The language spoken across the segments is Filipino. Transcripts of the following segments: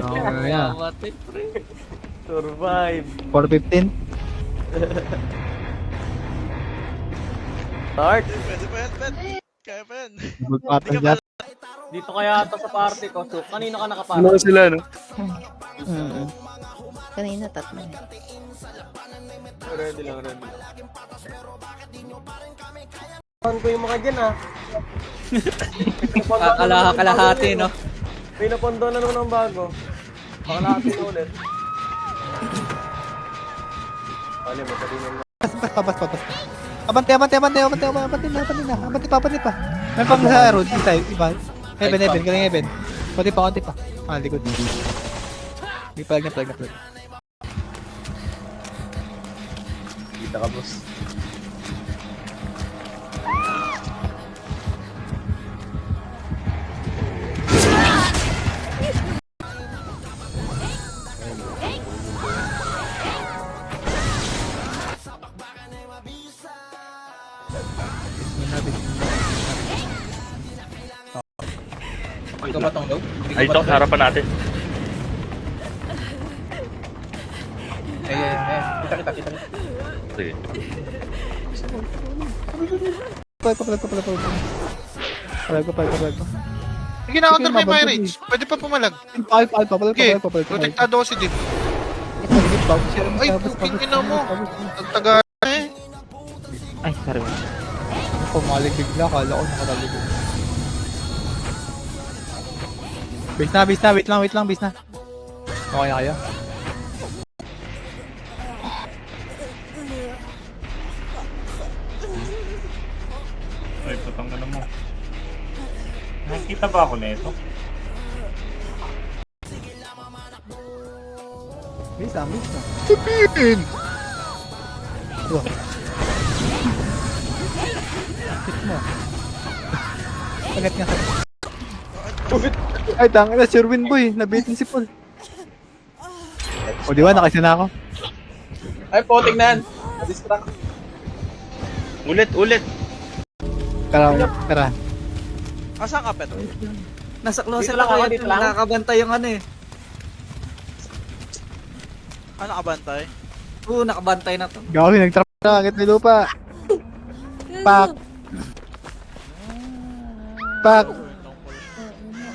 Kaya. Mamatay, pre. Survive. 415. Start. Pwede pa yan, Ben. Kaya pa yan. Good pattern dyan. Dito kaya ito sa party ko. So, kanino ka nakapasok? Ano sila, no? Kanina tatlo. Ready lang. Saan ko yung mga dyan ah? Kalahati, no? May napondo na naman ang bago. Pakalahati na ulit. Pali, matalinan na. Pas. Abante pa. May pang sa road, isa, iba. Heaven, galing heaven. Konti pa. Likod. May palag na. Kita ka, boss. Ikaw ba tong low? Ay, ito, sa harapan natin. Kita. Sige. Palag ko. Gina-counter may Pirates. Pwede pa pumalag. Palag Okay, ko. protektado ko si Div. Ay, puking ina mo. Nagtaga eh. Ay, sorry. Pumalig bigla, kala ko nakataligod. Base na, wait lang, base na. Okay na kayo? Ay, putang na mo. Nakikita ba ako nito? Base na. Sabihin! Wah. Hit mo. Pagat nga. Ay, tangina, Sir Winboy. Nabitin si Paul. O, di ba? Nakisa na ako. Ay, poting na yan. Na-distract. Ulit. Tara. Asan ka, Pet? Nasa closet Dito lang ako ako, yan. dito lang. Nakakabantay yung ano eh. Ano kabantay? Oo, nakabantay na to. Gawin, nag-trap na. Agad may lupa. Pak.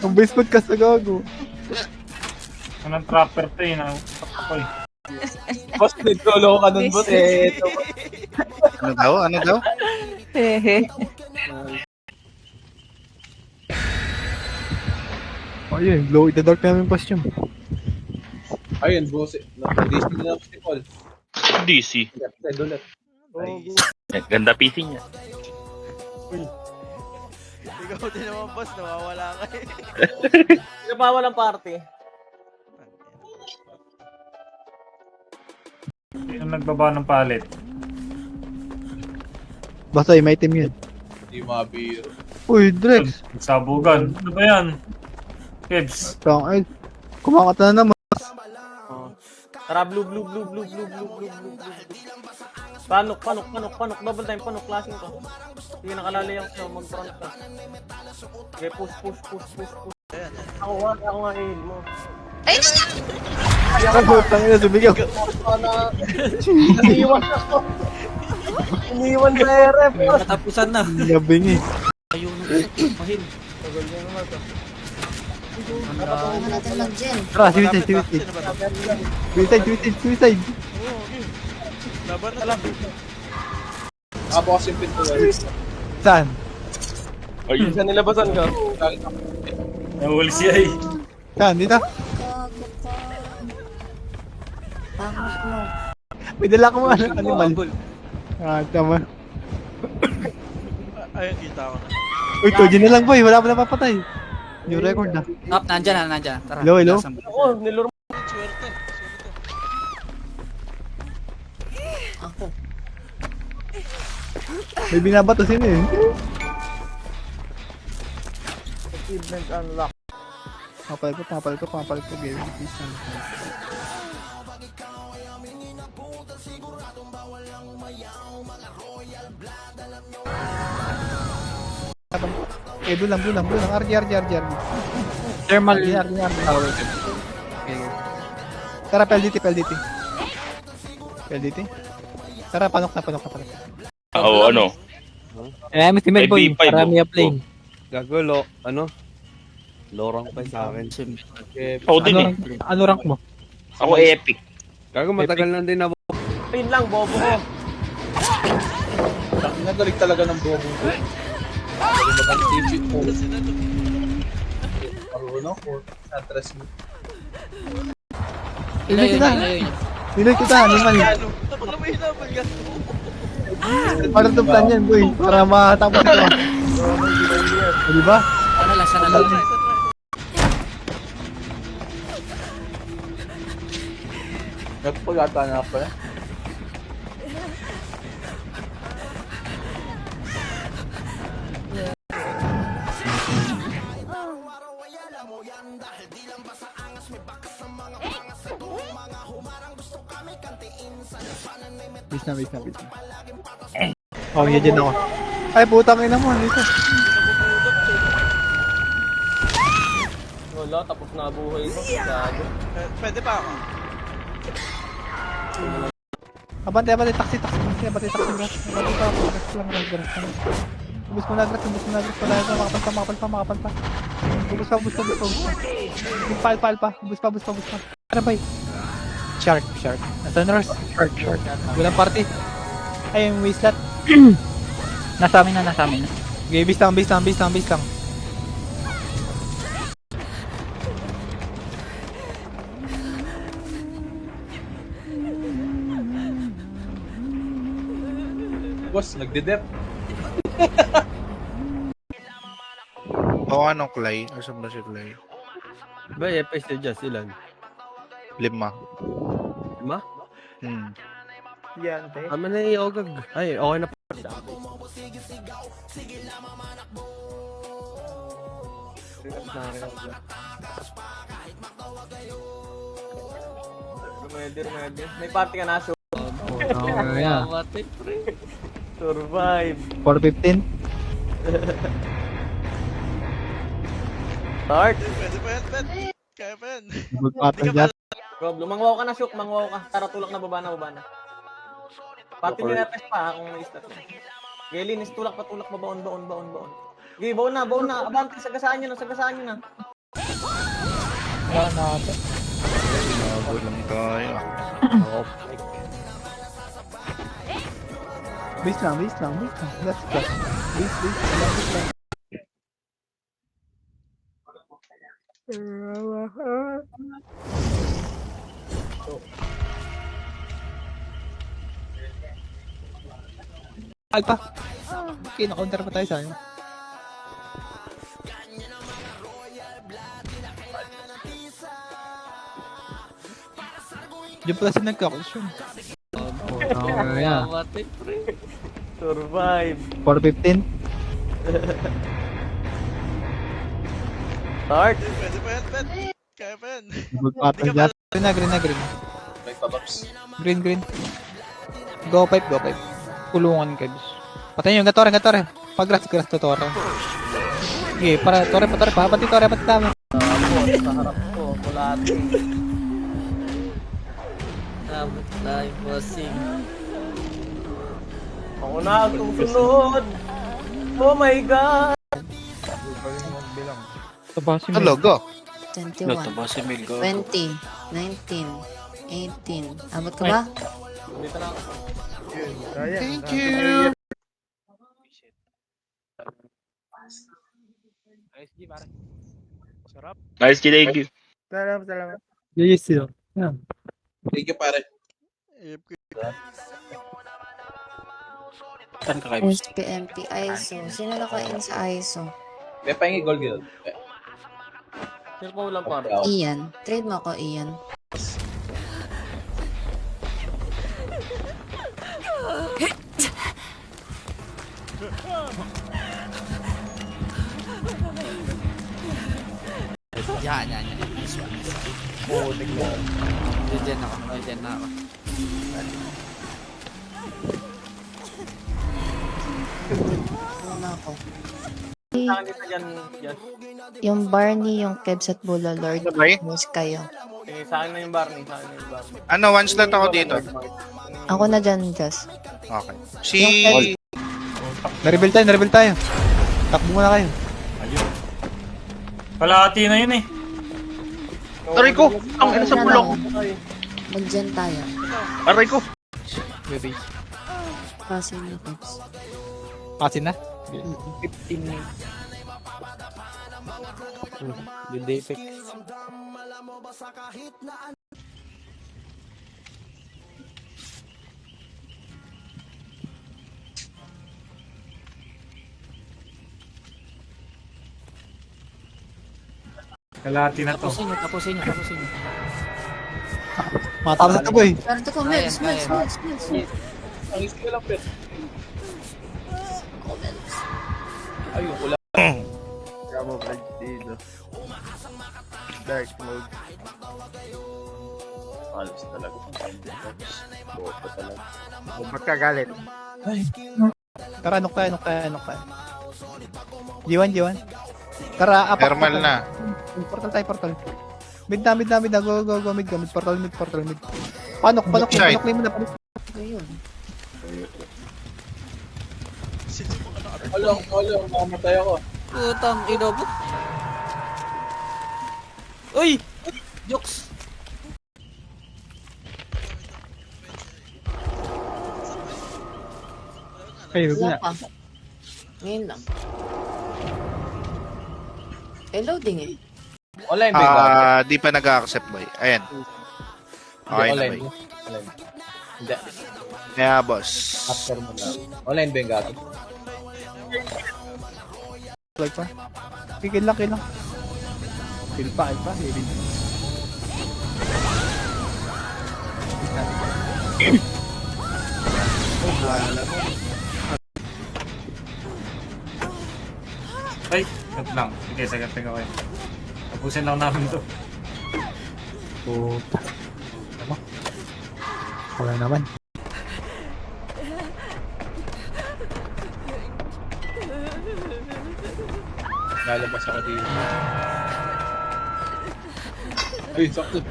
Ang baseball ka sa gago. Anong trapper to yun? Ako eh. Boss, nag-solo ka nun, boss eh. Ano daw? Hehe. Ayun, glow in the dark namin costume. Ayun, boss. Disney na si Paul. DC. Ganda PC niya. Ikaw din naman, boss. Nawawala ka eh. Sino pa walang party? Sino nagbaba ng palit? Basta may team yun. Hindi mabiro. Uy, Drex. Sabugan. Ano ba yan? Kebs. Ay, kumakata na naman. Tara, blue. Panok. Double time, panok. Klaseng ko. Sige, nakalali ako sa'yo. Mag-front ka. Okay, push. Ako nga i-heal mo. Ay, Tangina, sumigaw. Iniwan sa RF. Katapusan na. Labing eh. Ayun, mahil. ano natin mag-gen? Tara, Sino suicide. ba to? Suicide. Laban na lang. Nakabukas yung pintuan. Saan? Ayun. Saan nilabasan ka? Nahuli siya eh. Saan? Dito? Pangit mo. May dala ko mga animal. Tama. Ayun, kita ko na. Uy, Toji na lang boy. Wala pa na papatay. New record na. Top, nandyan. Tara. Hello? Ako, niluro mo. Swerte. Ako. May binabato sino eh. Achievement unlock. Papal ko. Game. Blue lang. RG. Thermal. RG. Tara, PLDT. Tara, panok na. Oo, ano? Eh, Mr. Melboy, 5v5, marami oh. ang plane. Gagulo, ano? Lorang pa sa akin. Ako din eh. Ano rank mo? Ako epic. Gago, matagal na din ako. Pin lang, bobo ko. Nagalig talaga ng bobo ko. Galing mag-anticipate po. Marunong ko. Atras mo. Niloy kita, animal. Alam mo yun naman yan. Para itong plan yan, boy. Para matapos ito. Di ba? Nagpagata na ako eh. Bis na. Oh, yan dyan ako. Ay, putang ina mo, dito. Wala, tapos na buhay ko. Gago. Pwede pa ako. Abante, taxi. Abante pa, gas lang. Ubus mo na, gas. Makapal pa. Ubus pa. Yung pal pa. Ubus pa. Tara, bay. Shark. Nasa nurse. Shark. Walang party. Ay, yung wasteland. Nasa amin na. Okay, base lang. Boss, nagde-dep. O anong Clay? Asan ba si Clay? Ba, EPS na dyan, ilan? 5. 5? Yan, te. Tama na yung ogag. Ay, okay na po. Remedy. May party ka na, so. Yeah. Survive. 415. Start. Pwede pa yan, Ben. Kaya pa yan. Magpapal dyan. Rob, lumangwaw ka na, Shook. Mangwaw ka. Tara, tulak na, baba na. Party ni Repes pa, kung may istat. Gelin, tulak pa, baon. Okay, baon na. Abante, sagasaan nyo na. Wala na ata. Bago lang tayo. Base lang. Let's go. Base. Alpha. Okay, na-counter pa tayo sa akin. Diyan pala siya nagka-question. Oh, yeah. Survive. 415. Start. Pwede pa yan, Ben. Kaya pa yan. Magpapal dyan. Green na. May palops. Green. Go pipe. Kulungan ka, bis. Patayin yung gatore. Pag-grass to Tore. Okay, para Tore pa. Pati tama. Sa harap ko, kulati. Ako na ang susunod. Oh my God. Tabasin Hello, go. 21, 20, 19, 18. Abot ka ba? Dito na ako. Thank you. Nice, thank you. Yes, yun. Yeah. Thank you, pare. SPMP, ISO. Sino nakain sa ISO? May pahingi gold guild. Sino pa walang pare? Ian. Trade mo ako, Ian. Ano na ako? Saan kita dyan? Yung Barney, yung Kebs at Bula Lord. Sabay? Miss kayo. Sa akin na yung Barney. Sa akin na yung Barney. Ano, one slot ako dito. Ako na dyan, Jess. Okay. Si... Na-reveal tayo. Takbo muna kayo. Ayun. Kalahati na yun eh. Aray ko! Ang ina sa bulok! Mag-dyan tayo. Aray ko! Kasi na, Pops. Pasin na. 15 minutes. Good day, pick. Kalahati na to. Matapos na ito, boy. Pero ito ko, Mels. Ang isko lang, Pet. Ayun, wala. Camouflage dito. Dark mode. Alas talaga. Boto talaga. Ba't ka galit? Tara, nok tayo. G1. Tara, apak. Thermal na. Portal. Mid na. Go, mid ka. Mid, portal. Panok Side. mo na. Ayun. Olong, mamatay ako. Putang ino po. Uy! Jokes! Ay, wag na. Wala pa. Ngayon lang. Loading eh. Online ba yung Di pa nag-accept, boy. Ayan. Okay na, online boy. mo? Online. Hindi. Yeah, boss. After mo na. Online ba yung gato? Like pa. Kill lang. Kill pa. Ay, cut lang. Sige, sagatin ko kayo. Tapusin lang namin to. Puta. Ano? Wala naman. Lalabas ako dito. Ay, sakto.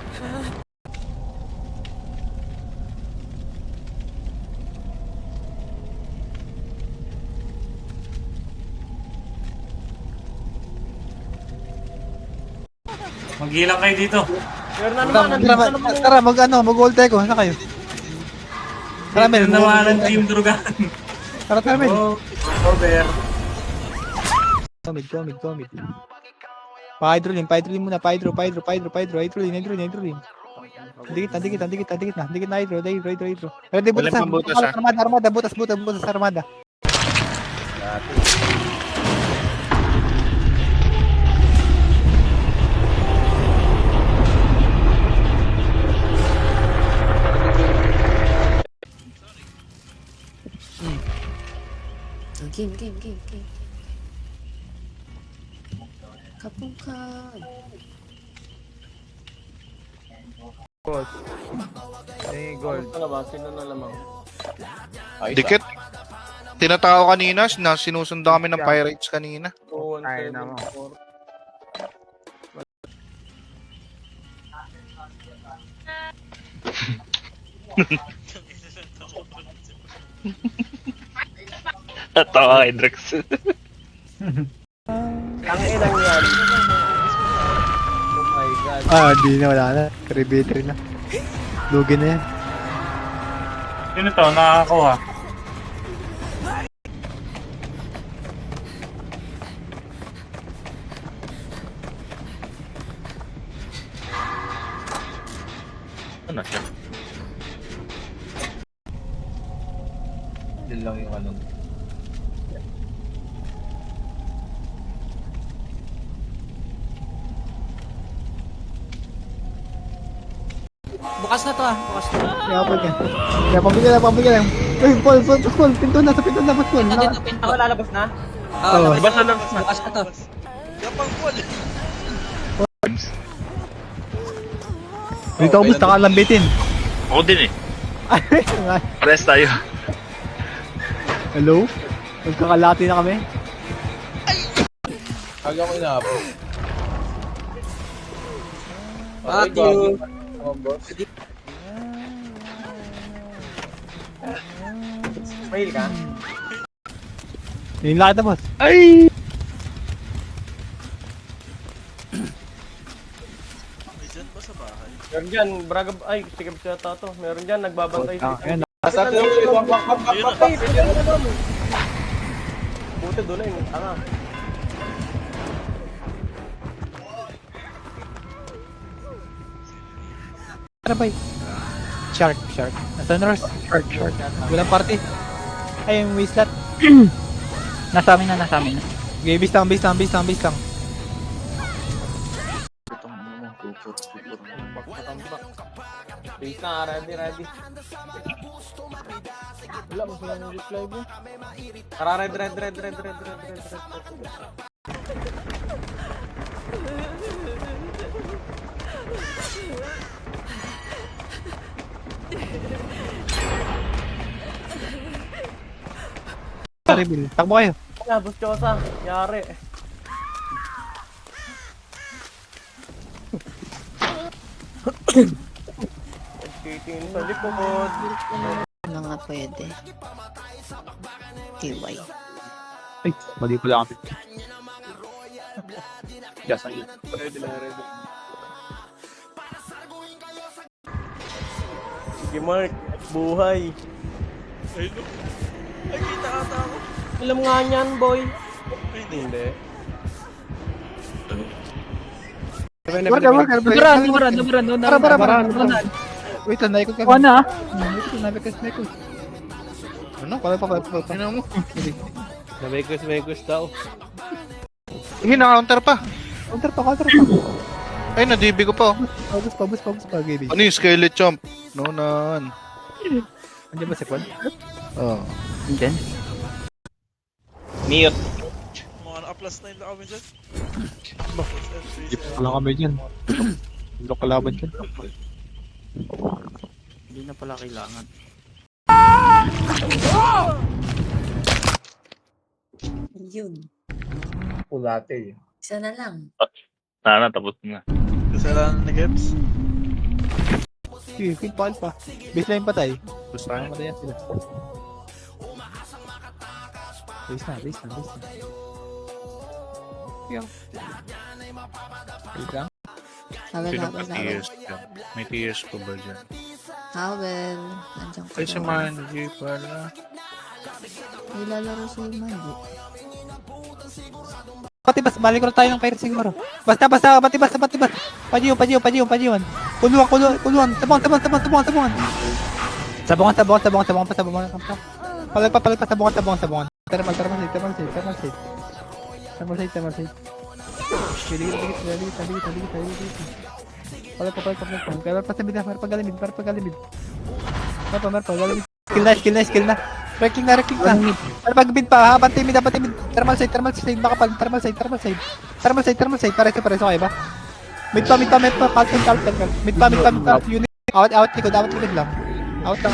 Maghilang kayo dito. Meron na naman. Tara, mag-hold tayo. Saan kayo? Tara, Meron Mel. naman ng Team Drugan. Tara, Mel. Oh, over. Comid. Pa-hydrolim muna. Pa-hydro. Hydrolim. Dikit na hydro. Ready, butas Walang pambutas, ha? Armada. Butas, armada. Game. Kapungkan. Ano na ba? Sino na lamang? Ay, Dikit. Tinatao kanina, sinusundan kami ng pirates kanina. 217. Tawa kay Drex. Ang ilang yan. Oh my god. Di na, wala na. Caribbean na. Lugi na yan. Sino to? Nakakakuha. Ano siya? Yun lang yung ano. Bukas na to ah. Kaya pabigyan lang. Uy, Paul, pinto na, Paul. Ako lalabas na? Oo. Basta lang. Bukas na to. Kapag wall. Dito ako gusto kalambitin. Ako din eh. Pares tayo. Hello? Magkakalati na kami. Aga ko inaabot. Thank you. Mail ka? Yun lang kita, boss. May dyan ba sa bahay? Meron dyan, Braga, ay, sigab siya to. Meron dyan, nagbabantay sa Ayun, Basta Buti doon na yun, tanga. ano ba Shark. Nasa North. Shark. Walang party. Ay, yung wasteland. Nasa amin na. Okay, base lang. Base na, ready. Wala, mas wala nang reply mo. Tara, red. Reveal. Takbo kayo. Kaya, boss Chosa, yari. Titingin sa likod. Ano nga pwede? TY. Ay, mali pala kami. Just ayun. Sige, Mark. Buhay. Ay, no. Ay, kita ata ako. Alam nga niyan, boy. Ay, hindi. Hindi. Labaran. Wait lang, naikot kami. Ano? Naikot. Ano? Pala pa. Ano mo? Namekos daw. Hina-counter pa. Counter pa. Ay, na-DB ko pa. Oh. Paubos pa, Gaby. Ano yung Scarlet Chomp? No, nan. Andiyan ba si Paul? Oh. Andyan. Mute. Mga naka-plus 9 na kami dyan. Wala kami dyan. Hindi kalaban dyan. Hindi na pala kailangan. Yun. Ulate. Isa na lang. Sana, tapos na. Kasalanan ni Gebs. Sige, quick pa. Baseline patay. Gusto tayo matayan sila. Base na. Yung. Wait lang. Hawel. May tears ko ba dyan? Hawel. Nandiyan ko. Ay, si Manji pala. Nilalaro si Manji. Patibas, balik ko tayo ng fire siguro. Basta, patibas. Pajiyon. Kuluan. Sabungan. Palag pa, sabungan. Thermal save. Dikit. Palag pa. Para pasabi na, para pagalimid. Galimid. Skill na. Wrecking na. Para pagbid pa, habang timid. Thermal save. Makapal, thermal save. Pareso kayo ba? Mid pa. Mid pa. Unit. Out, likod lang. Out lang.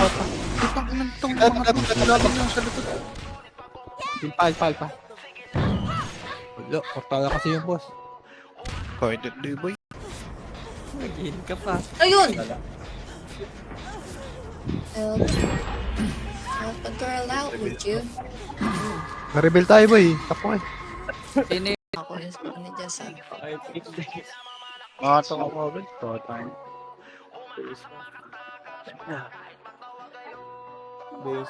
Itong mga labang yung sa likod. Pal pa. Wala, portala kasi yung boss. Kahit di boy. Mag-in ka pa. Ayun! Help a girl out, would you? Ma-rebel tayo boy. Tapo eh. Ako yung ni Jessa. Ay, pick days. Makatong ako agad.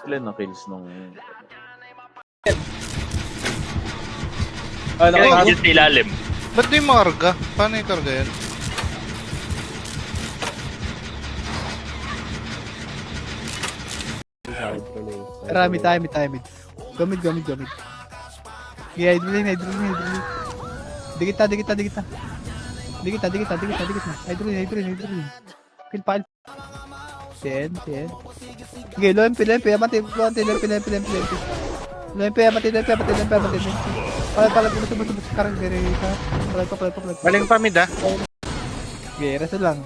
Ilan na kills nung... Kaya yung sa ilalim. Ba't di makarga? Paano yung karga yan? Marami tayo. Gamit. Okay, hydroline. Dikita. Hydroline. Kill pa. 10. Okay, lempi. Amati. Lempi. Palag. Subos. Karang gari ka. Palag. Baling pa mid ah. Okay, reset lang.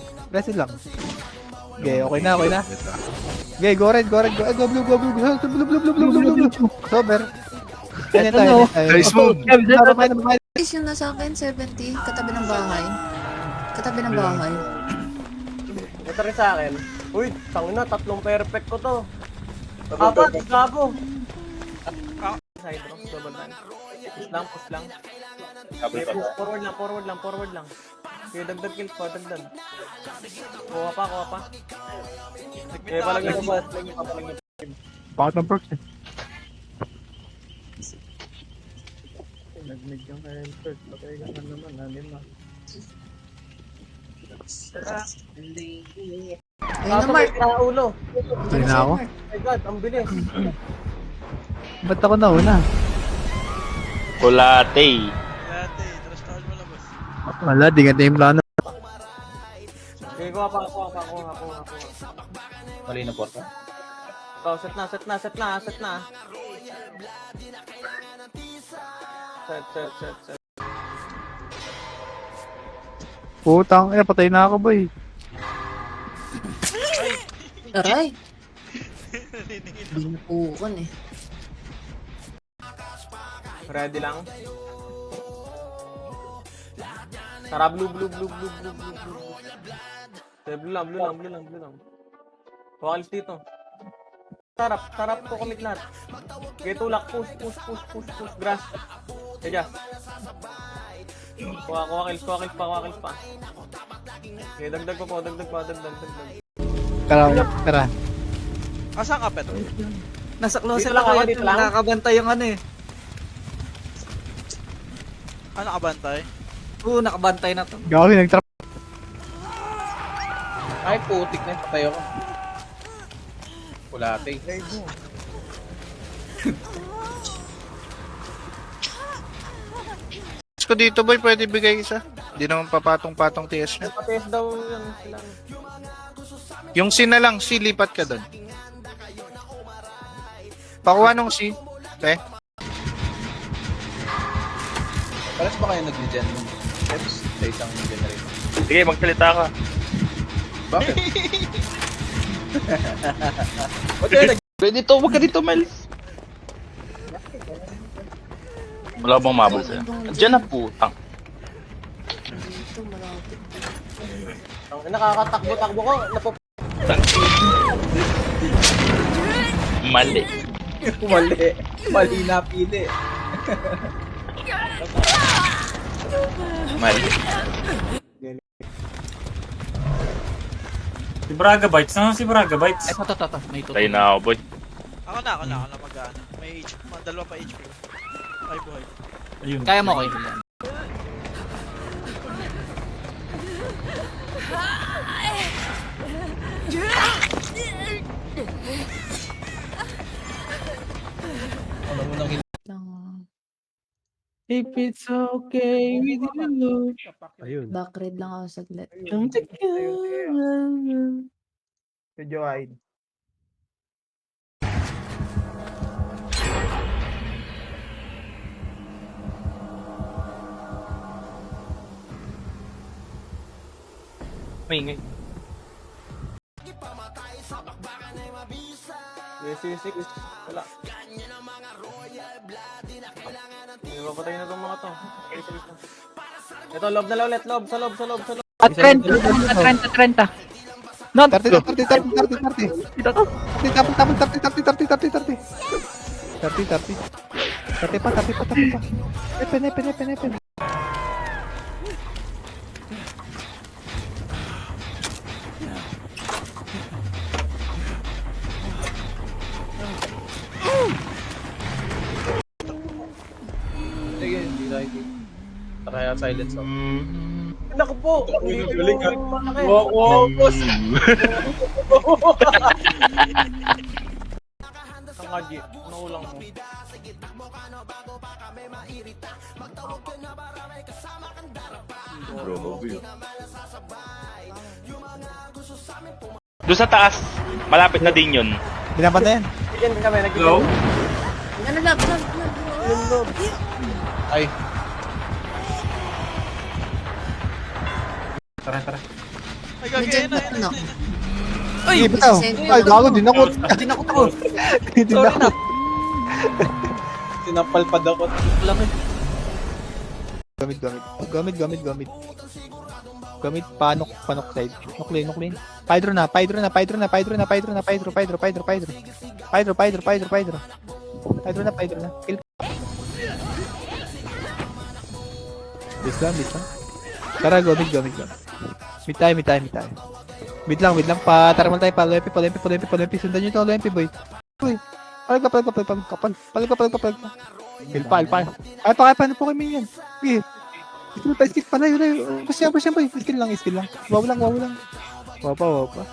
Okay, okay na. Okay, go red. Go blue. Sober. Yan tayo. Nice move. Guys, yung nasa akin, 70. Katabi ng bahay. Ito rin sa akin. Uy, tangina, tatlong perfect ko to. Apat, gabo. Side rock, double time. Push lang. Okay, push, forward lang. Okay, dagdag kills pa, dagdag. Kuha pa. Okay, palagay ko ba? Bakit ng perks eh? Ayun Kaso na, may Mark. ulo. Tuloy na ako. Oh my god, ang bilis. Ba't ako nauna? Kulate. Dati, trust talk mo lang, boss. Wala, di nga team plano. Okay, kuha pa. Mali na porta. Oh, set na. Set. Putang, patay na ako boy. Aray. Binupukan eh. Ready lang. Tara, blue. Blue lang. Walis dito. Sarap ko commit lahat. Okay, tulak, push. Grass. Adjust. Kuha kills pa. Okay, dagdag pa. Kara. Asan ka, Pet? Nasa closet Dito lang ako ako, yan. dito lang. Nakakabantay yung ano eh. Ano kabantay? Oo, nakabantay na to. Gawin, nag-trap. Ay, putik na. Patay ako. Kulate. Ko dito boy, pwede bigay isa. Hindi naman papatong-patong TS niya. Pates daw yun sila. Yung C na lang, C, lipat ka doon. Pakuha nung C. Okay. Pares ba kayo nag-gen ng steps sa isang generator? Sige, magsalita ka. Bakit? Ba't kayo nag- Pwede to, wag ka dito, Miles. Wala bang mabal sa'yo? Diyan na putang. Dito, malapit. Ang nakakatakbo ko, Mali. Mali na pili. Mali. Si Braga Bites. Saan si Braga Bites? Ito. May ito. Tayo na ako, boy. Ako na mag-ano. May HP, dalawa pa HP. Ay, boy. Ayun. Kaya mo kayo yan. Ano mo nang Lang. If it's okay with you. Ayun. Backread lang ako saglit. Medyo wide. Maingay. C6. Wala. Papatay na itong mga to. Ito, loob na ulit. Loob. Sa loob. At 30. No, 30. 30 pa. Epen. Sige, hindi nakikita. Kaya silence ako. Naku po! Hindi ko Galing, yung malaki. Wow, boss! Ang Haji, naulang mo. Doon sa taas, malapit na din yun. Binabantayan. Bigyan kami, Hello? Ano lang. Ay, Tara. Ay, May gagawin jet na. Ay, bitaw. Ay, gago din ako. Din ako to. Din ako. sinapalpad ako. Laki. Gamit. Gamit panok side. Nok lane. Pydro na. Pydro. Kill. Bis lang. Tara, go mid. Mid tayo. Mid lang. Taramal tayo pa. Lempi. Sundan nyo to, Lempi, boy. Uy. Palag ka. Kill pa. Ay, paano po kami yan? Okay. Skill pa. Yun. Push yan, boy. Skill lang. Wow lang. Wow pa.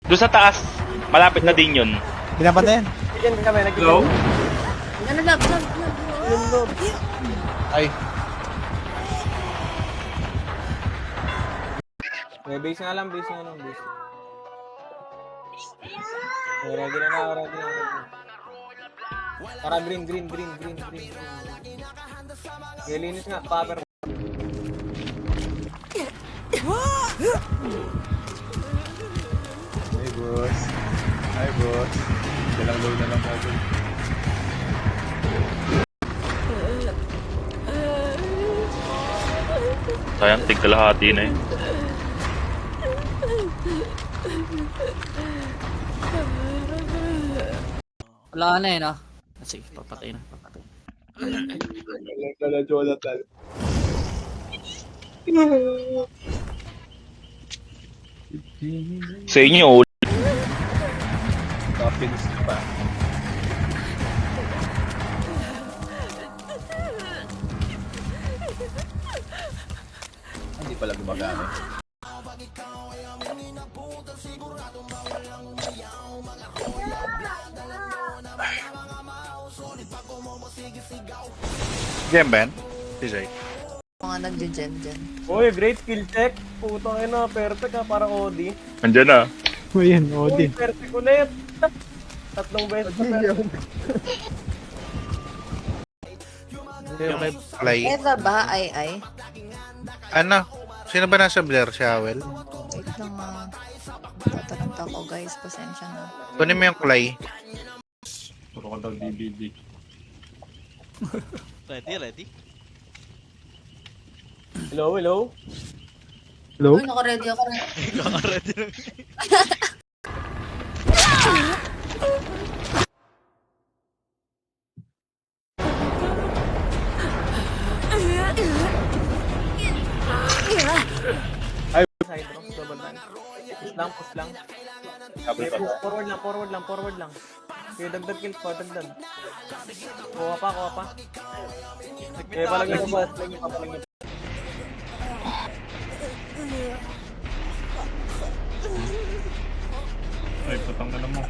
Doon sa taas, malapit na din yun. Binaban na yan. Yan kami, Hello? Ano lang. Ay, May base nga lang. Ready na. Tara, green. Linis nga, paper. Hi boss. Dalang low na lang ako. Sayang, tigkalahati na eh. Wala na eh, no? Sige, papatay na. Jonathan. Sa inyo, Kapins pa. Hindi pala gumagamit. Game ba yan? TJ. Mga nagja-gen dyan. Uy, great skill check. Putang ina, perfect ha, parang OD. andyan na. Ayan, Uy, Odin. perfect ulit. 3 beses pa perfect. Play. Eva ba? Ay. Ano? Sino ba nasa Blair? Si Howell? Wait lang tataranta ko guys. Pasensya na. Kunin mo yung Clay. Puro ko daw DVD. Ready? Hello? Hello? Uy, naka-ready ako. Kaka-ready lang. Side rock, double time. Push lang. Double pa. Forward lang. Okay, dagdag kills pa, dagdag. Kuha pa. Palagay mo ba? Palagay mo. Ay, putang na mo.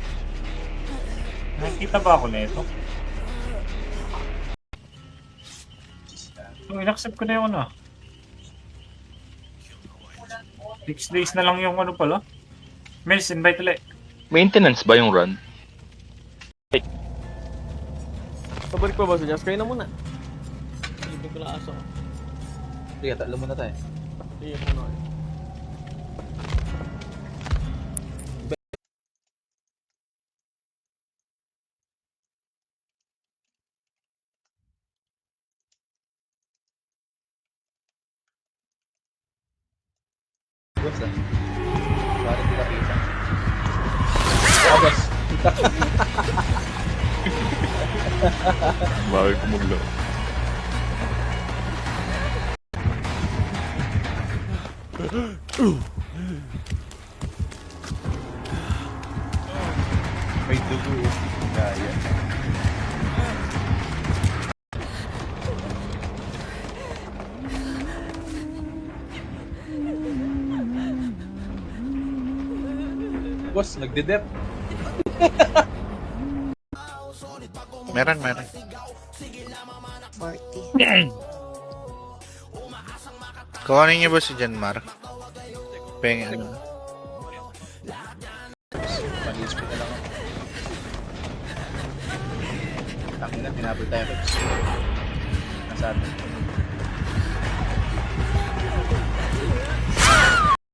Nakikita ba ako nito? In-accept ko na yung ano. 6 days na lang yung ano pala. Mills, invite ulit. Maintenance ba yung run? Pabalik pa ba sa Jazz? Kayo na muna. Hindi ko lang aso. Sige, tatlo muna tayo. Sige ko na. Boss ah. Bakit kita kita? Boss. Bakit kumuglo? May dugo. Gaya. Boss, nagde-dep. Meron. 40. Kuhanin niyo ba si Janmar? Pengen ano? Malinis pa na lang ako. Takin na, pinapal tayo. Nasa atin.